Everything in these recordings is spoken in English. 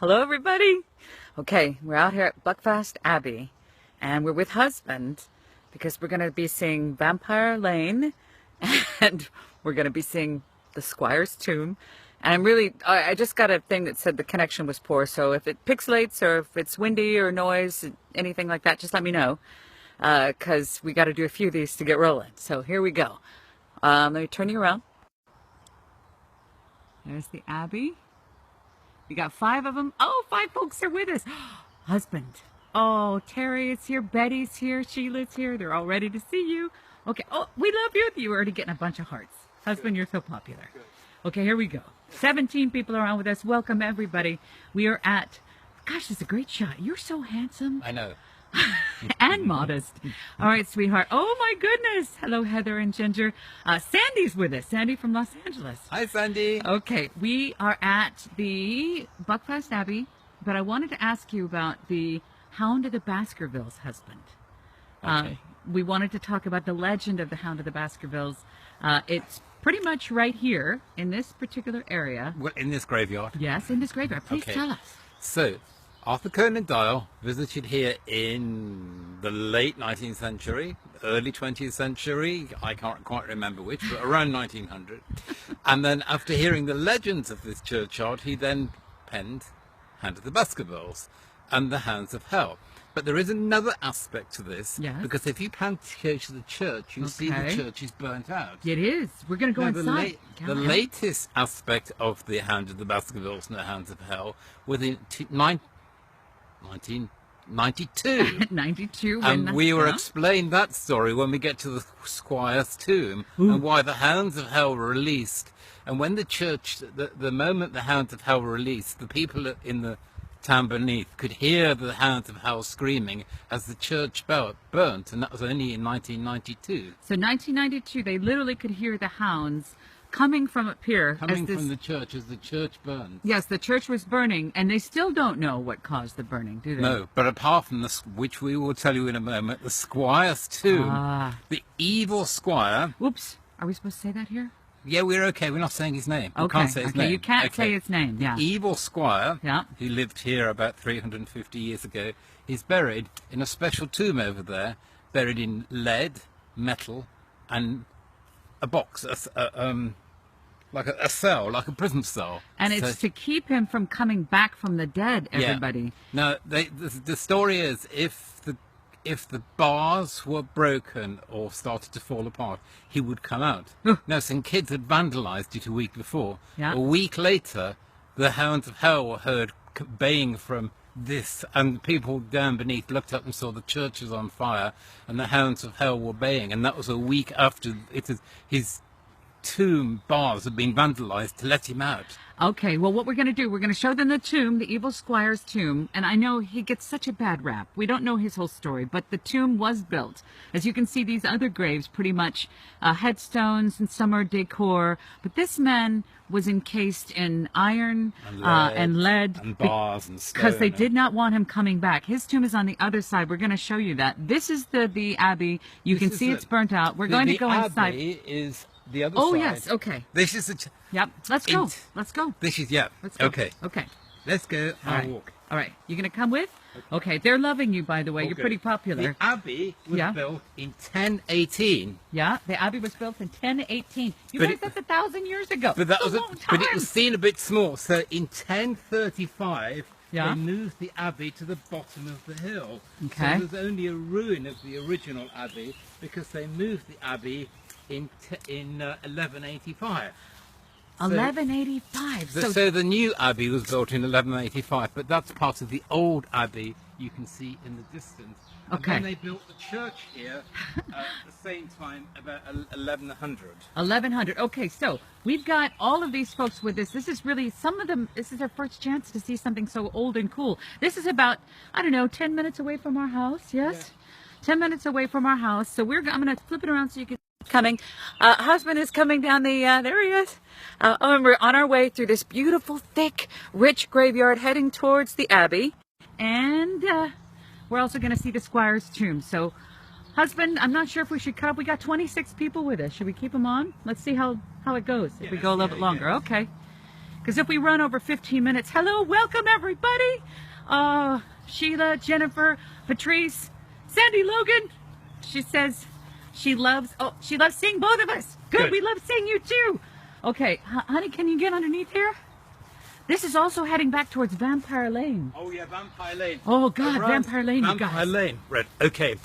Hello everybody. Okay, we're out here at Buckfast Abbey and we're with husband because we're going to be seeing Vampire Lane and we're going to be seeing the Squire's tomb. And I just got a thing that said the connection was poor, so if it pixelates or if it's windy or noise, anything like that, just let me know, because we got to do a few of these to get rolling. So here we go. Let me turn you around. There's the Abbey. We got 5 of them. Oh, 5 folks are with us. Husband. Oh, Terry is here. Betty's here. Sheila's here. They're all ready to see you. Okay. Oh, we love you. You're already getting a bunch of hearts. Husband, you're so popular. Okay, here we go. 17 people around with us. Welcome, everybody. We are at... Gosh, it's a great shot. You're so handsome. I know. And modest. All right, sweetheart. Oh, my goodness. Hello, Heather and Ginger. Sandy's with us. Sandy from Los Angeles. Hi, Sandy. Okay, we are at the Buckfast Abbey, but I wanted to ask you about the Hound of the Baskervilles, husband. Okay. We wanted to talk about the legend of the Hound of the Baskervilles. It's pretty much right here in this particular area. Well, in this graveyard? Yes, in this graveyard. Please tell us. So, Arthur Conan Doyle visited here in the late 19th century, early 20th century, I can't quite remember which, but around 1900. And then after hearing the legends of this churchyard, he then penned Hound of the Baskervilles and the Hounds of Hell. But there is another aspect to this, because if you plan to go to the church, you see the church is burnt out. It is. We're going to go inside. The latest aspect of the Hound of the Baskervilles and the Hounds of Hell was in 1992. 92. And we will explain that story when we get to the Squire's tomb and why the Hounds of Hell were released. And when the church, the moment the Hounds of Hell were released, the people in the town beneath could hear the Hounds of Hell screaming as the church burnt, and that was only in 1992. So 1992, they literally could hear the hounds coming from up here. From the church as the church burned. Yes, the church was burning, and they still don't know what caused the burning, do they? No, but apart from this, which we will tell you in a moment, the Squire's tomb, the evil Squire... Whoops, are we supposed to say that here? Yeah, we're okay. We're not saying his name. Okay, we can't say his name. You can't say his name, The evil Squire, who lived here about 350 years ago, is buried in a special tomb over there, buried in lead, metal, and a box, like a cell, like a prison cell. And it's to keep him from coming back from the dead, everybody. Yeah. Now, the story is, if the bars were broken or started to fall apart, he would come out. Now, some kids had vandalized it a week before. A week later, the Hounds of Hell were heard baying from this, and people down beneath looked up and saw the church was on fire, and the Hounds of Hell were baying, and that was a week after his tomb bars had been vandalized to let him out. Okay, well, what we're going to do, we're going to show them the tomb, the evil Squire's tomb, and I know he gets such a bad rap. We don't know his whole story, but the tomb was built. As you can see, these other graves, pretty much headstones and some are decor, but this man was encased in iron and lead and bars and stone. Because they did not want him coming back. His tomb is on the other side. We're going to show you that. This is the Abbey. You can see it's burnt out. We're going to go inside. The Abbey is the other side. side. Yes, okay. This is the... Yep, let's go. Let's go. This is, Let's go. Okay. Let's go. I'll walk. All right. You going to come with? Okay. They're loving you, by the way. You're pretty popular. The Abbey was built in 1018. Yeah, the Abbey was built in 1018. You guys, that's 1,000 years ago. But that was a long time. But it was seen a bit small. So in 1035, they moved the Abbey to the bottom of the hill. Okay. So there's only a ruin of the original Abbey because they moved the Abbey in 1185. 1185. So the new Abbey was built in 1185, but that's part of the old Abbey you can see in the distance. Okay. And then they built the church here at the same time, about 1100. 1100. Okay, so we've got all of these folks with us. This is really, some of them, this is their first chance to see something so old and cool. This is about, I don't know, 10 minutes away from our house, yes? Yeah. 10 minutes away from our house. So I'm going to flip it around so you can coming. Husband is coming down the, there he is. And we're on our way through this beautiful, thick, rich graveyard heading towards the Abbey. And we're also going to see the Squire's tomb. So, husband, I'm not sure if we should cut. We got 26 people with us. Should we keep them on? Let's see how it goes if we go a little bit longer. Okay. Because if we run over 15 minutes, hello, welcome everybody. Sheila, Jennifer, Patrice, Sandy Logan. She says she loves seeing both of us. Good. We love seeing you too. Okay, honey, can you get underneath here? This is also heading back towards Vampire Lane. Oh yeah, Vampire Lane. Oh God, Vampire Lane, you guys. Vampire Lane, right, okay.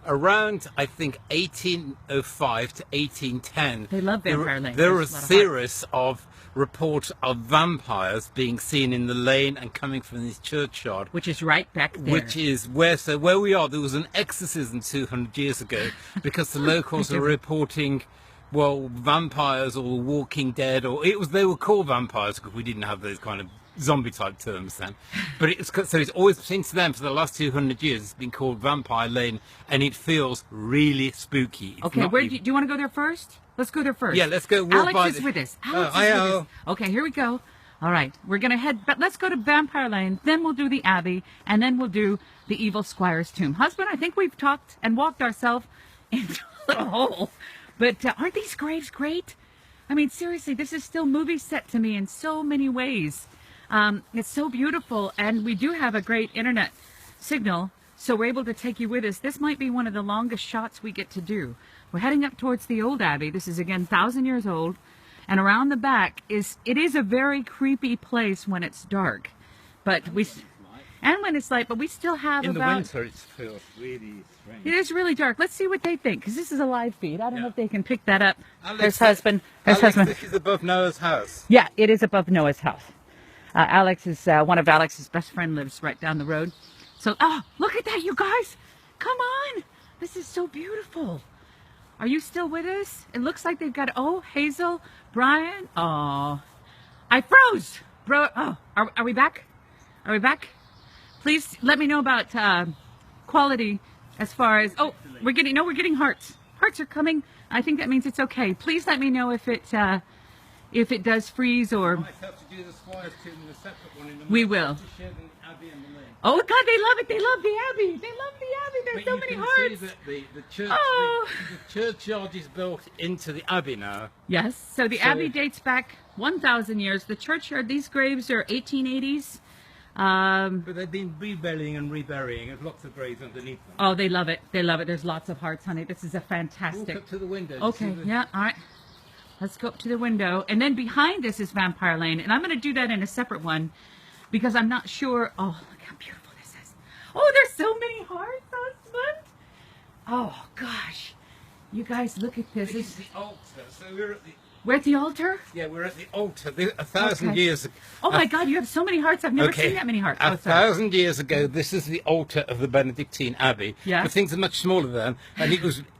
Around, I think, 1805 to 1810. They love Vampire Lane. There were a series of reports of vampires being seen in the lane and coming from this churchyard. Which is right back there. Which is where we are. There was an exorcism 200 years ago because the locals are reporting, well, vampires or Walking Dead, or they were called vampires because we didn't have those kind of zombie type terms then, but it's always, since then, for the last 200 years, it's been called Vampire Lane, and it feels really spooky. Okay, do you want to go there first? Let's go there first. Yeah, let's go walk Alex is with us. Alex is with us. Okay, here we go. All right, we're gonna head, but let's go to Vampire Lane, then we'll do the Abbey, and then we'll do the evil Squire's tomb. Husband, I think we've talked and walked ourselves into a little hole, but aren't these graves great? I mean, seriously, this is still movie set to me in so many ways. It's so beautiful, and we do have a great internet signal, so we're able to take you with us. This might be one of the longest shots we get to do. We're heading up towards the old Abbey. This is, again, 1,000 years old, and around the back it is a very creepy place when it's dark, but when it's light, but we still have in the winter it feels really strange. It is really dark. Let's see what they think, because this is a live feed. I don't know if they can pick that up. Alex, There's husband. This is above Noah's house. Yeah, it is above Noah's house. Alex is one of Alex's best friend, lives right down the road. So, look at that, you guys! Come on! This is so beautiful. Are you still with us? It looks like they've got, Hazel, Brian. Oh, I froze, bro. Oh, are we back? Are we back? Please let me know about quality as far as. Oh, we're getting hearts. Hearts are coming. I think that means it's okay. Please let me know if it does freeze or. We might have to do the Squire's tomb in a separate one in the we will. Oh God, they love it. They love the Abbey. They love the Abbey. There's so many hearts. See that the churchyard is built into the Abbey now. Yes. So the Abbey dates back 1,000 years. The churchyard, these graves are 1880s. But they've been reburying and reburying. There's lots of graves underneath them. Oh, they love it. They love it. There's lots of hearts, honey. This is a fantastic. Walk up to the window. Okay. Yeah. All right. Let's go up to the window. And then behind this is Vampire Lane. And I'm going to do that in a separate one because I'm not sure. Oh, look how beautiful this is. Oh, there's so many hearts, husband. Oh, gosh. You guys, look at this. This is the altar. So we're at the altar? Yeah, we're at the altar. 1,000 years ago. Oh my God, you have so many hearts. I've never seen that many hearts. 1,000 years ago, this is the altar of the Benedictine Abbey. Yeah. But things are much smaller then, and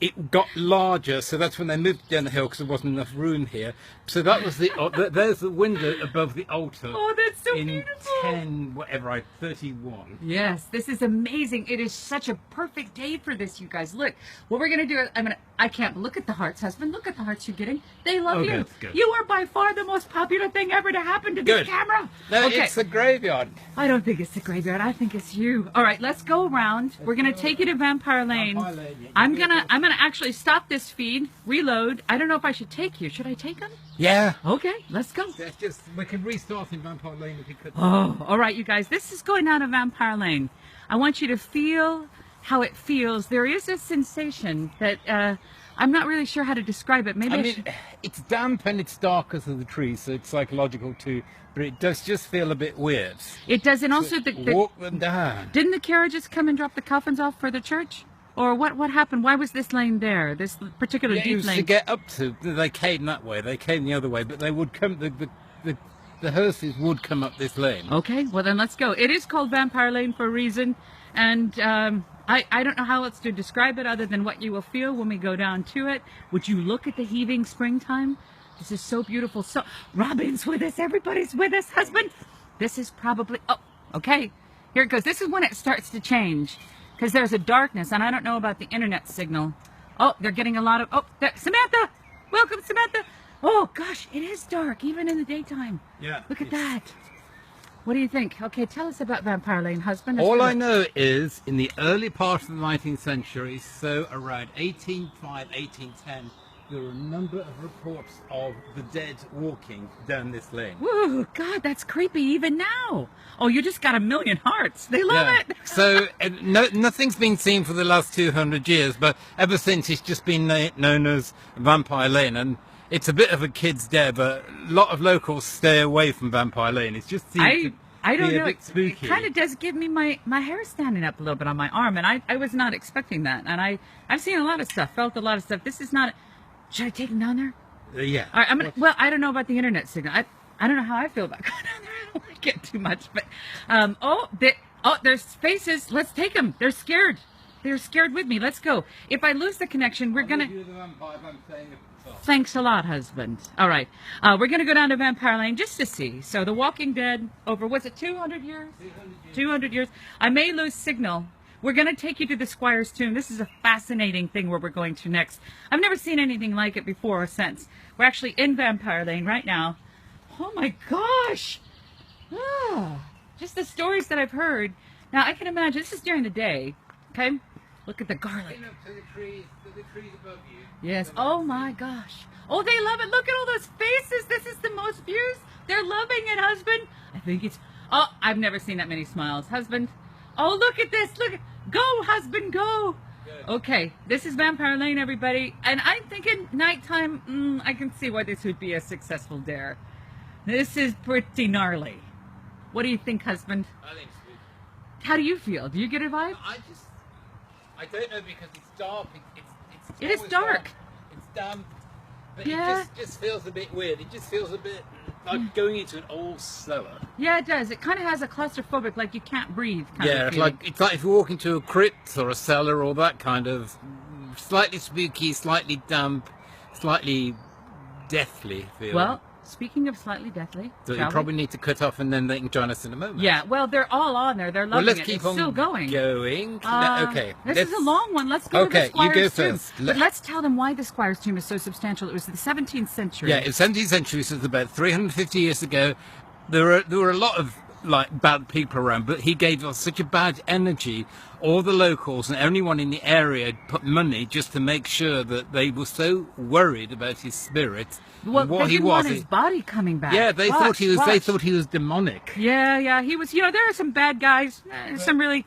it got larger. So that's when they moved down the hill because there wasn't enough room here. So that was there's the window above the altar. Oh, that's so beautiful. In 31. Yes, this is amazing. It is such a perfect day for this, you guys. Look, what we're gonna do. I can't look at the hearts, husband. Look at the hearts you're getting. They love you. Good. You are by far the most popular thing ever to happen to this camera. No, it's a graveyard. I don't think it's the graveyard. I think it's you. All right, let's go around. We're gonna take you to Vampire Lane. I'm gonna actually stop this feed, reload. I don't know if I should take you. Should I take them? Yeah. Okay, let's go. We can restart in Vampire Lane if you could. Oh, all right, you guys. This is going down to Vampire Lane. I want you to feel how it feels. There is a sensation that I'm not really sure how to describe it. Maybe it's damp and it's dark because of the trees, so it's psychological too. But it does just feel a bit weird. It does, and also walk them down. Didn't the carriages come and drop the coffins off for the church? Or what happened? Why was this lane there? This particular deep lane? To get up to, they came that way. They came the other way, but they would come. The hearses would come up this lane. Okay, well then let's go. It is called Vampire Lane for a reason, and I don't know how else to describe it other than what you will feel when we go down to it. Would you look at the heaving springtime? This is so beautiful. So Robin's with us. Everybody's with us. Husband, this is probably. Oh, okay. Here it goes. This is when it starts to change. Because there's a darkness, and I don't know about the internet signal. Oh, they're getting a lot of... Oh, Samantha! Welcome, Samantha! Oh, gosh, it is dark, even in the daytime. Yeah. Look at that. What do you think? Okay, tell us about Vampire Lane, husband. All I know is, in the early part of the 19th century, so around 1805, 1810, there are a number of reports of the dead walking down this lane. Whoa, God, that's creepy even now. Oh, you just got a million hearts. They love it. So nothing's been seen for the last 200 years, but ever since it's just been known as Vampire Lane, and it's a bit of a kid's dare, but a lot of locals stay away from Vampire Lane. It's just I don't know. A bit spooky. It kind of does give me my hair standing up a little bit on my arm, and I was not expecting that. And I've seen a lot of stuff, felt a lot of stuff. This is not. Should I take him down there? Yeah. All right, well, I don't know about the internet signal. I don't know how I feel about going down there. I don't like it too much, but there's faces. Let's take them. They're scared. They're scared with me. Let's go. If I lose the connection, we're gonna. Thanks a lot, husband. All right, we're gonna go down to Vampire Lane just to see. So The Walking Dead over, was it 200 years? 200 years. I may lose signal. We're going to take you to the Squire's tomb. This is a fascinating thing where we're going to next. I've never seen anything like it before or since. We're actually in Vampire Lane right now. Oh my gosh. Just the stories that I've heard. Now I can imagine, this is during the day, okay? Look at the garlic. To the trees above you. Yes, oh my gosh. Oh, they love it. Look at all those faces. This is the most views. They're loving it, husband. I think it's, oh, I've never seen that many smiles. Husband. Oh, look at this. Look. Go, husband, go. Good. Okay, this is Vampire Lane, everybody. And I'm thinking nighttime, I can see why this would be a successful dare. This is pretty gnarly. What do you think, husband? I think it's good. How do you feel? Do you get a vibe? I don't know, because it's dark. It is dark. It's damp. But yeah. It just feels a bit weird. It just feels a bit like going into an old cellar. Yeah, it does. It kind of has a claustrophobic, like you can't breathe kind of it's like if you walk into a crypt or a cellar or that kind of slightly spooky, slightly damp, slightly deathly feel. Well, speaking of slightly deathly, so you probably need to cut off, and then they can join us in a moment. Yeah, well, they're all on there. They're loving let's it. keep It's on still going. Okay. This is a long one. Let's go to the Squire's you go tomb. first. But let's tell them why the Squire's tomb is so substantial. It was the 17th century. Yeah, in the 17th century, so it's about 350 years ago. There were a lot of bad people around, but he gave us such a bad energy. All the locals and everyone in the area put money just to make sure that they were so worried about his spirit. Well, what they he didn't want his body coming back. Yeah, they thought he was. They thought he was demonic. Yeah, he was. You know, there are some bad guys, some really,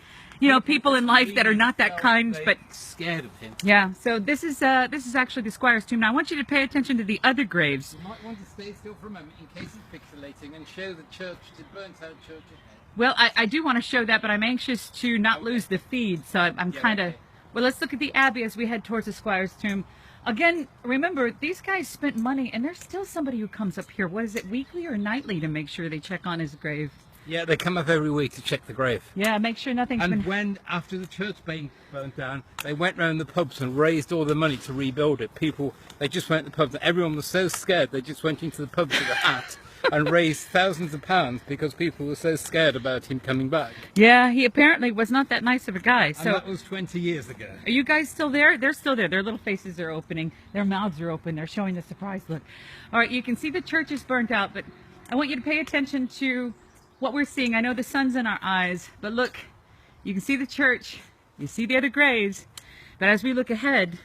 people in life that are not that kind, but scared of him. Yeah. So this is actually the Squire's tomb. Now I want you to pay attention to the other graves. You might want to stay still for a moment in case it's pixelating and show the church, the burnt-out church ahead. Well, I do want to show that, but I'm anxious to not lose the feed, so I'm kind of... Well, let's look at the Abbey as we head towards the Squire's tomb. Again, remember, these guys spent money, and there's still somebody who comes up here. What is it, weekly or nightly, to make sure they check on his grave? Yeah, they come up every week to check the grave. Yeah, make sure nothing's been... And when, after the church being burnt down, they went round the pubs and raised all the money to rebuild it. They just went to the pubs, and everyone was so scared, they just went into the pubs with a hat and raised thousands of pounds because people were so scared about him coming back. Yeah, he apparently was not that nice of a guy. So and that was 20 years ago. Are you guys still there? They're still there. Their little faces are opening. Their mouths are open. They're showing the surprise look. All right, you can see the church is burnt out, but I want you to pay attention to what we're seeing. I know the sun's in our eyes, but look, you can see the church. You see the other graves. But as we look ahead,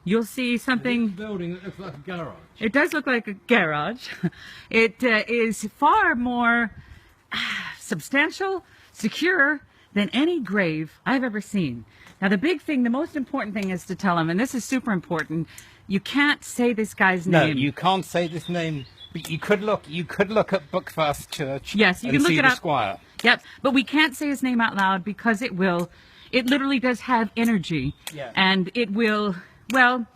you'll see something... building that looks like a garage. It does look like a garage. It is far more substantial, secure than any grave I've ever seen. Now the big thing, the most important thing is to tell them, and this is super important, you can't say this guy's name. No, you can't say this name. But you could look at Buckfast Church. Yes, you can look see it the up. Squire. Yep, but we can't say his name out loud because it literally does have energy. Yeah. And it will, well,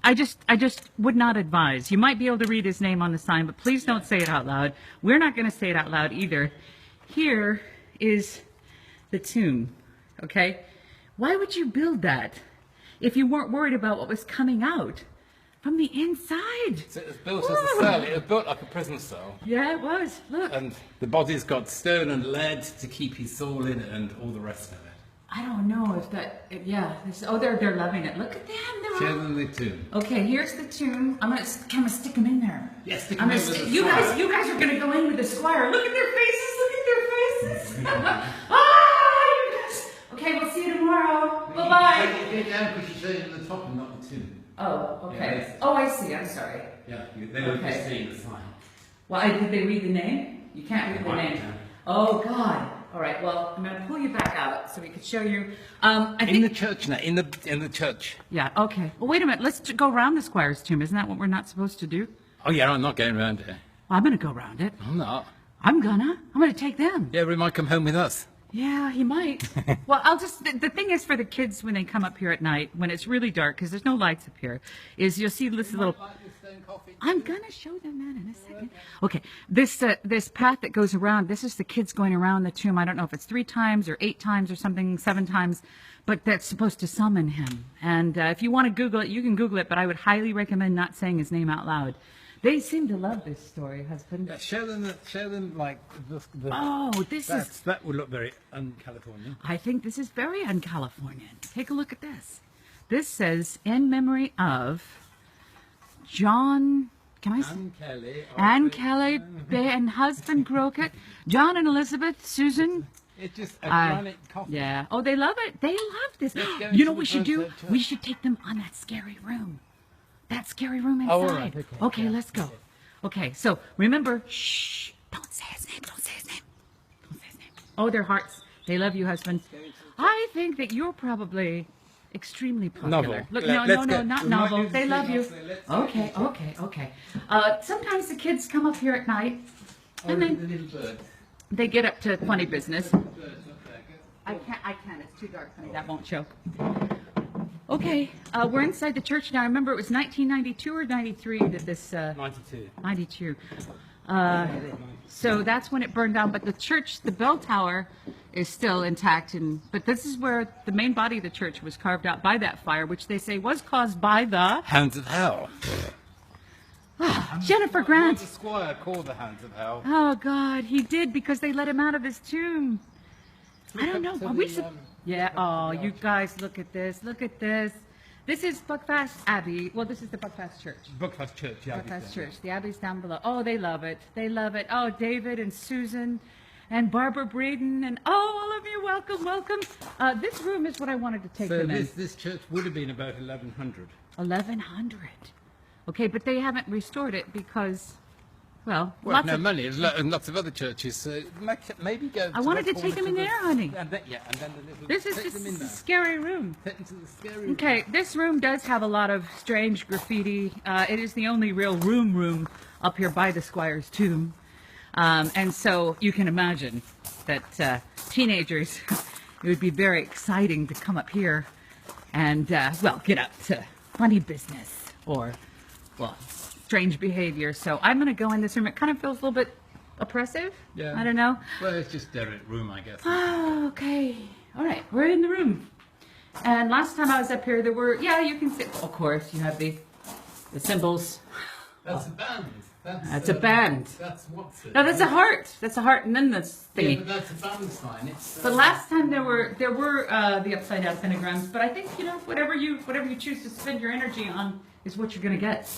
I just would not advise. You might be able to read his name on the sign, but please don't say it out loud. We're not going to say it out loud either. Here is the tomb, okay? Why would you build that if you weren't worried about what was coming out from the inside? So it was built as a cell. It was built like a prison cell. Yeah, it was. Look. And the body's got stone and lead to keep his soul in it and all the rest of it. I don't know if that, yeah. Oh, they're loving it. Look at them. Show them the tomb. Okay, here's the tomb. I'm gonna stick them in there. Yes, stick them in with the you guys are gonna go in with the Squire. Look at their faces. Look at their faces. You guys. Okay, we'll see you tomorrow. Bye bye. Get down because you showed them the top and not the tomb. Oh, okay. Yeah, Oh, I see. I'm sorry. Yeah, they were just seeing the sign. Well, did they read the name? You can't read the name. Oh, God. All right. Well, I'm going to pull you back out so we could show you. In the church now. In the church. Yeah. Okay. Well, wait a minute. Let's go around the Squire's tomb. Isn't that what we're not supposed to do? Oh yeah, I'm not going around here. Well, I'm going to go around it. I'm not. I'm going to take them. Yeah, we might come home with us. Yeah, he might. Well, the thing is for the kids when they come up here at night, when it's really dark, because there's no lights up here, is you'll see this little... I'm going to show them that in a second. Okay, this path that goes around, this is the kids going around the tomb. I don't know if it's 3 times or 8 times or something, 7 times, but that's supposed to summon him. And if you want to Google it, you can Google it, but I would highly recommend not saying his name out loud. They seem to love this story, husband. Yeah, show them like the oh, that would look very un-Californian. I think this is very un-Californian. Take a look at this. This says, in memory of John, can I say? Anne Kelly and husband Crockett, John and Elizabeth, Susan. It's just a granite coffin. Yeah. Oh, they love it. They love this. You know what we should do? We should take them on that scary room. That scary room inside. Oh, all right. Okay, let's go. Okay, so remember, shh, don't say his name, don't say his name. Don't say his name. Oh, their hearts. They love you, husband. I think that you're probably extremely popular. Novel. Look, no, not novel. They love you. Okay. Sometimes the kids come up here at night, and then they get up to funny business. I can't. It's too dark, honey. That won't show. Okay, we're inside the church now. I remember it was 1992 or 93 that this... 92. 92. So that's when it burned down. But the church, the bell tower, is still intact. But this is where the main body of the church was carved out by that fire, which they say was caused by the... Hounds of Hell. Jennifer Grant. The Squire called the Hounds of Hell. Oh, God, he did because they let him out of his tomb. I don't know. Yeah, oh, you guys, look at this. Look at this. This is Buckfast Abbey. Well, this is the Buckfast Church. Buckfast Church, yeah. Buckfast Church. The Abbey's down below. Oh, they love it. They love it. Oh, David and Susan and Barbara Braden and all of you, welcome, welcome. This room is what I wanted to take them in. So this church would have been about 1100. 1100. Okay, but they haven't restored it because... Well, no money. There's lots of other churches. So maybe go. I wanted to take them in there, honey. And then this is just a scary room. Take them to the scary room. Okay, this room does have a lot of strange graffiti. It is the only real room up here by the Squire's tomb, and so you can imagine that teenagers, it would be very exciting to come up here and get up to funny business or strange behavior. So I'm going to go in this room. It kind of feels a little bit oppressive. Yeah. I don't know. Well, it's just a room, I guess. Oh, okay. All right. We're in the room. And last time I was up here, there were, you can see, of course, you have the symbols. That's a band. That's a band. That's what's it? No, that's a heart. That's a heart, and then this thingy. Yeah, but that's a band sign. But last time there were the upside down pentagrams. But I think whatever you choose to spend your energy on is what you're going to get.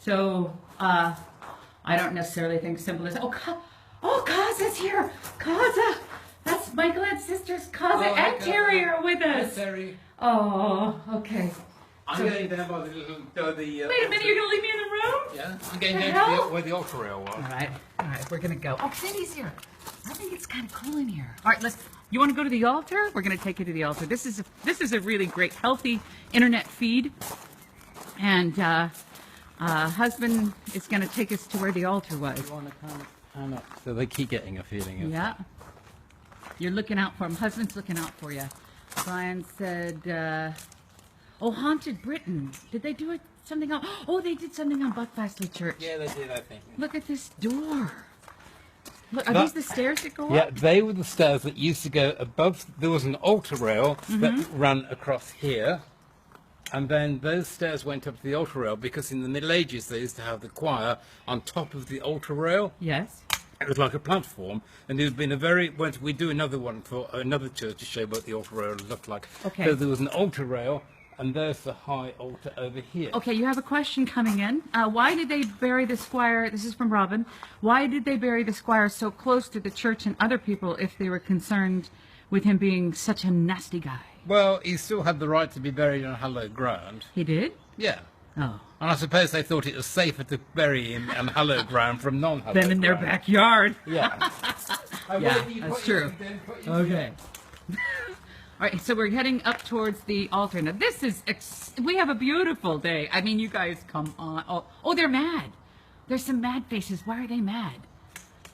So, I don't necessarily think symbolism. Kaza's here. Kaza. That's my glad sister's Kaza and Terry are with us. Hi, Terry. Oh, okay. I'm going down by the little... Wait a minute, you're going to leave me in the room? Yeah, I'm going down to where the altar rail was. All right, we're going to go. Oh, Cindy's here. I think it's kind of cool in here. All right, you want to go to the altar? We're going to take you to the altar. This is a really great, healthy internet feed. And, husband is going to take us to where the altar was. You want to kind of up so they keep getting a feeling of Yeah. You're looking out for him. Husband's looking out for you. Brian said, Haunted Britain. Did they do something else? Oh, they did something on Buckfast Church. Yeah, they did, I think. Look at this door. Look, are these the stairs that go up? Yeah, they were the stairs that used to go above. There was an altar rail that ran across here. And then those stairs went up to the altar rail because in the Middle Ages they used to have the choir on top of the altar rail. Yes. It was like a platform, and there's been we do another one for another church to show what the altar rail looked like. Okay. So there was an altar rail, and there's the high altar over here. Okay, you have a question coming in. Why did they bury the Squire? This is from Robin. Why did they bury the Squire so close to the church and other people if they were concerned with him being such a nasty guy? Well, he still had the right to be buried on hallowed ground. He did? Yeah. Oh. And I suppose they thought it was safer to bury in hallowed ground from non-hallowed Then in their ground. backyard. Yeah. Yeah, that's true. Okay. All right, so we're heading up towards the altar. Now, this is, we have a beautiful day. I mean, you guys, come on. Oh, they're mad. There's some mad faces. Why are they mad?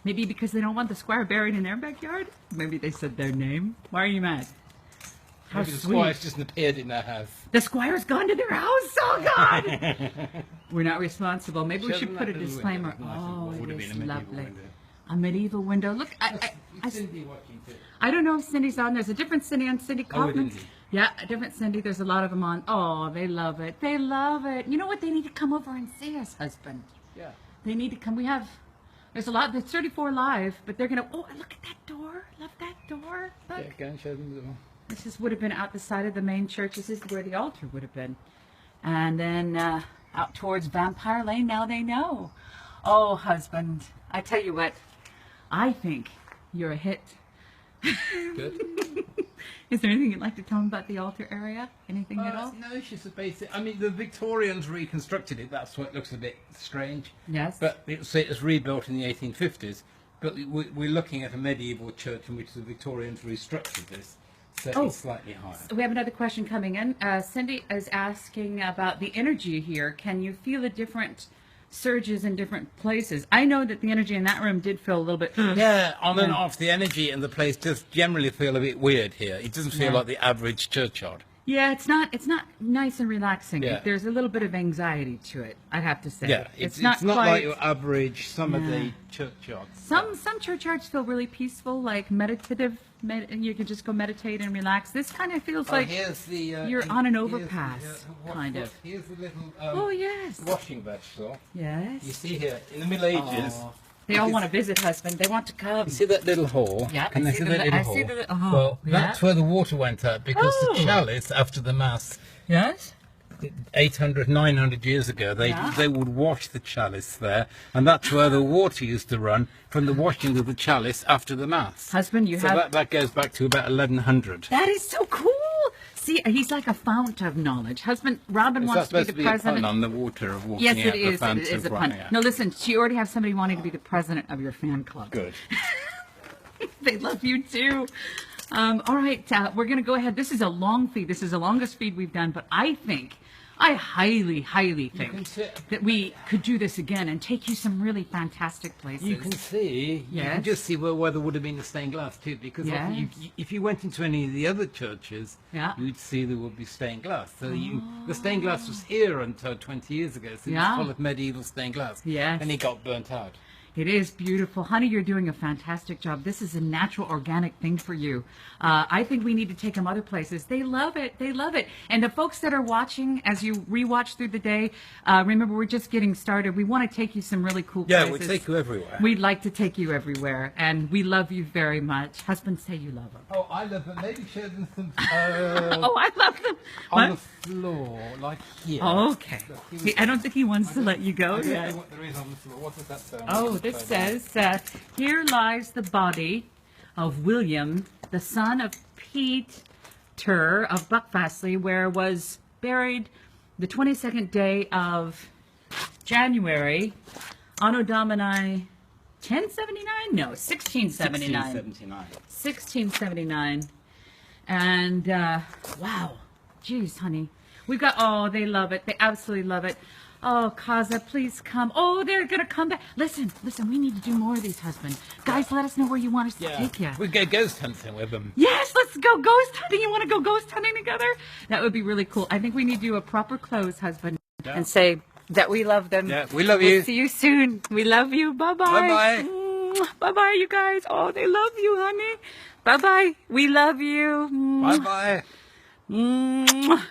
Maybe because they don't want the squire buried in their backyard? Maybe they said their name. Why are you mad? How Maybe sweet. the squire's just appeared in their house. The squire's gone to their house? Oh, God! We're not responsible. Maybe we should put a disclaimer. Oh, it is lovely. A medieval window. Look, Cindy watching too. I don't know if Cindy's on. There's a different Cindy on Cindy Kaufman. Cindy. Yeah, a different Cindy. There's a lot of them on. Oh, they love it. They love it. You know what? They need to come over and see us, husband. Yeah. They need to come. We have, there's a lot. There's 34 live, but they're going to, oh, look at that door. Love that door. Look. Yeah, go and show them the door. This would have been out the side of the main church. This is where the altar would have been. And then out towards Vampire Lane. Now they know. Oh, husband. I tell you what. I think you're a hit. Good. Is there anything you'd like to tell them about the altar area? Anything at all? No, she's a basic. I mean, the Victorians reconstructed it. That's why it looks a bit strange. Yes. But it was rebuilt in the 1850s. But we're looking at a medieval church in which the Victorians restructured this. So it's slightly higher. We have another question coming in. Cindy is asking about the energy here. Can you feel the different surges in different places? I know that the energy in that room did feel a little bit... Yeah, on and off. The energy in the place does generally feel a bit weird here. It doesn't feel like the average churchyard. Yeah, it's not nice and relaxing. Yeah. There's a little bit of anxiety to it, I have to say. Yeah, it's not quite like your average some of the churchyards. Some churchyards feel really peaceful, like meditative. You can just go meditate and relax. This kind of feels like here's the, you're on an overpass, kind of. Here's the little Oh, yes. washing vessel. Yes. You see here, in the Middle Ages. Oh. They all want to visit, husband. They want to come. You see that little hole? Yeah, Can I they see that little I hole? see the little hole. Well, Yeah. that's where the water went out because Oh. the chalice after the mass, Yes? 800, 900 years ago, they would wash the chalice there, and that's where the water used to run from the washing of the chalice after the mass. Husband, you So have... that goes back to about 1100. That is so cool. See, he's like a fount of knowledge. Husband, Robin wants to be the president. A pun on the water of walking Yes, out it the is. It fountain is a of pun. running out. No, listen, you already have somebody wanting to be the president of your fan club. Good. They love you too. All right, we're going to go ahead. This is a long feed. This is the longest feed we've done, but I highly, highly think that we could do this again and take you some really fantastic places. You can see, you can just see where there would have been the stained glass too, because if you went into any of the other churches, you'd see there would be stained glass. So the stained glass was here until 20 years ago, so it's full of medieval stained glass. Yes. And it got burnt out. It is beautiful. Honey, you're doing a fantastic job. This is a natural, organic thing for you. I think we need to take them other places. They love it. They love it. And the folks that are watching, as you rewatch through the day, remember, we're just getting started. We want to take you some really cool places. Yeah, we'll take you everywhere. We'd like to take you everywhere. And we love you very much. Husband, say you love them. Oh, I love them. Maybe show them some... Oh, I love them. on the floor, like here. Oh, okay. I don't think he wants to let you go yet. I don't know what there is on the floor. What does that sound? Oh, this says, here lies the body of William, the son of Peter of Buckfast, where was buried the 22nd day of January, Anno Domini 1079? No, 1679. 1679. And, wow. Geez, honey. We've got, oh, they love it. They absolutely love it. Oh, Kaza, please come. Oh, they're going to come back. Listen, we need to do more of these, husband. Guys, let us know where you want us to take you. We'd go ghost hunting with them. Yes, let's go ghost hunting. You want to go ghost hunting together? That would be really cool. I think we need to do a proper close, husband, and say that we love them. Yeah, we love you. We'll see you soon. We love you. Bye-bye. Bye-bye. Bye-bye, you guys. Oh, they love you, honey. Bye-bye. We love you. Bye-bye.